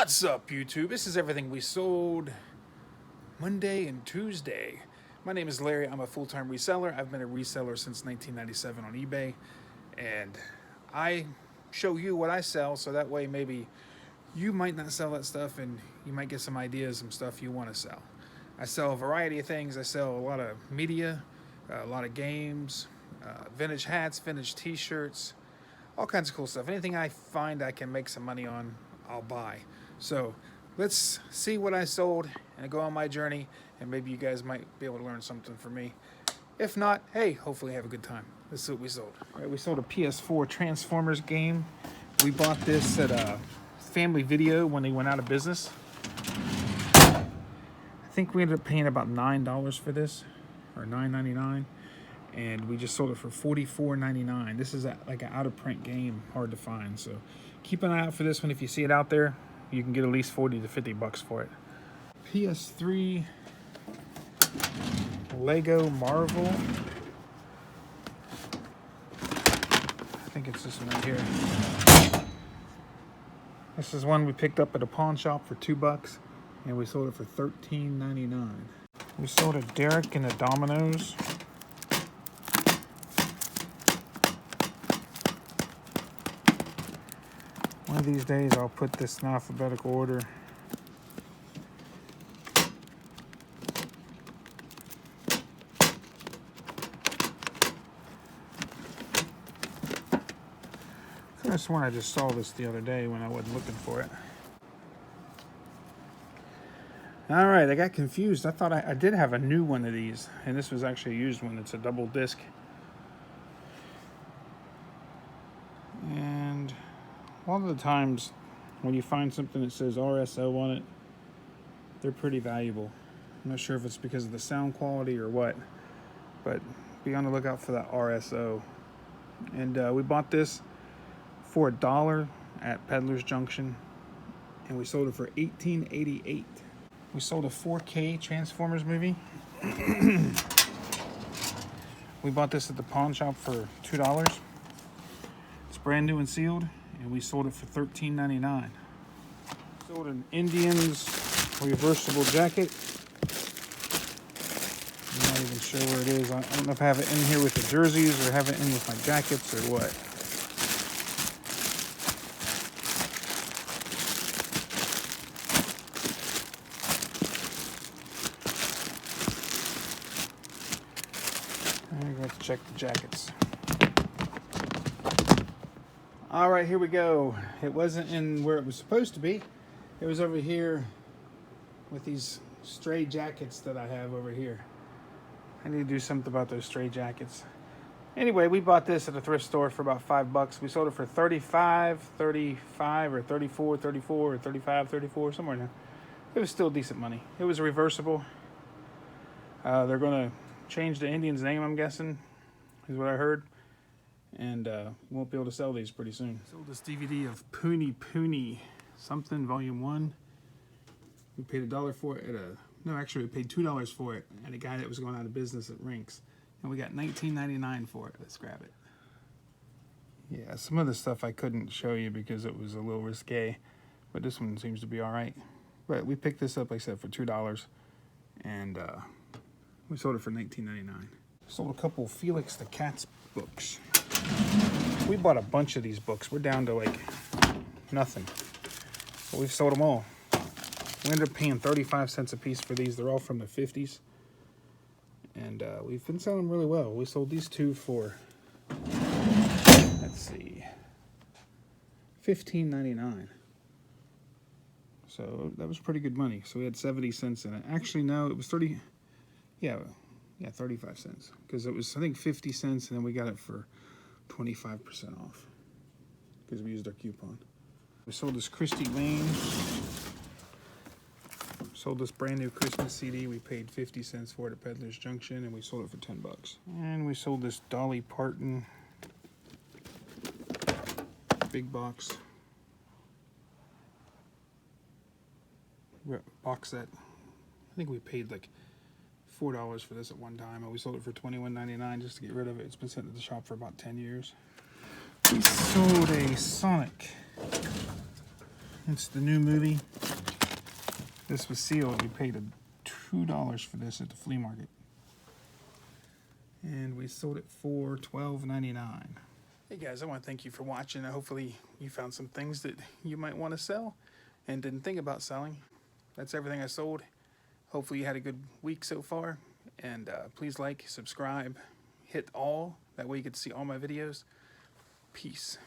What's up, YouTube? This is everything we sold Monday and Tuesday. My name is Larry. I'm a full-time reseller. I've been a reseller since 1997 on eBay, and I show you what I sell, so that way maybe you might not sell that stuff and you might get some ideas, some stuff you want to sell. I sell a variety of things. I sell a lot of media, a lot of games, vintage hats, vintage t-shirts, all kinds of cool stuff. Anything I find I can make some money on, I'll buy. So let's see what I sold and go on my journey, and maybe you guys might be able to learn something from me. If not, hey, hopefully have a good time. Let's see what we sold. All right, we sold a PS4 Transformers game. We bought this at a Family Video when they went out of business. I think we ended up paying about $9 for this, or $9.99, and we just sold it for $44.99. This is like an out-of-print game, hard to find, so keep an eye out for this one. If you see it out there, you can get at least 40 to 50 bucks for it. PS3 Lego Marvel. I think it's this one right here. This is one we picked up at a pawn shop for $2, and we sold it for $13.99. We sold a Derek and the Dominoes. One of these days I'll put this in alphabetical order. I could have sworn I just saw this the other day when I wasn't looking for it. Alright, I got confused. I thought I did have a new one of these, and this was actually a used one. It's a double disc. And a lot of the times when you find something that says RSO on it, they're pretty valuable. I'm not sure if it's because of the sound quality or what, but be on the lookout for that RSO. And we bought this for $1 at Peddler's Junction, and we sold it for $18.88. We sold a 4K Transformers movie. We bought this at the pawn shop for $2. It's brand new and sealed, and we sold it for $13.99. Sold an Indians reversible jacket. I'm not even sure where it is. I don't know if I have it in here with the jerseys or have it in with my jackets or what. I'm going to check the jackets. All right, here we go. It wasn't in where it was supposed to be. It was over here with these stray jackets that I have over here. I need to do something about those stray jackets. Anyway, we bought this at a thrift store for about $5. We sold it for $35 or $34 or $35, somewhere in there. It was still decent money. It was reversible. They're going to change the Indian's name, I'm guessing, is what I heard. And won't be able to sell these pretty soon. Sold this DVD of Poony something, Volume 1. We paid $1 for it at a... No, actually, we paid $2 for it at a guy that was going out of business at Rinks. And we got $19.99 for it. Let's grab it. Yeah, some of the stuff I couldn't show you because it was a little risque. But this one seems to be all right. But we picked this up, like I said, for $2. And we sold it for $19.99. Sold a couple Felix the Cat's books. We bought a bunch of these books. We're down to like nothing. But we've sold them all. We ended up paying 35 cents a piece for these. They're all from the 50s. And we've been selling them really well. We sold these two for, let's see, $15.99. So that was pretty good money. So we had 70 cents in it. Actually, no, it was 30. Yeah, 35 cents. Because it was, I think, 50 cents, and then we got it for 25% off. Because we used our coupon. We sold this Christy Lane. Sold this brand new Christmas CD. We paid 50 cents for it at Peddler's Junction, and we sold it for $10. And we sold this Dolly Parton big box set. I think we paid like $4 for this at one time, and we sold it for $21.99 just to get rid of it. It's been sitting at the shop for about 10 years. We sold a Sonic It's the new movie. This was sealed. We paid $2 for this at the flea market. And we sold it for $12.99. Hey guys, I want to thank you for watching. Hopefully you found some things that you might want to sell and didn't think about selling. That's everything I sold. Hopefully you had a good week so far. And please like, subscribe, hit all. That way you can see all my videos. Peace.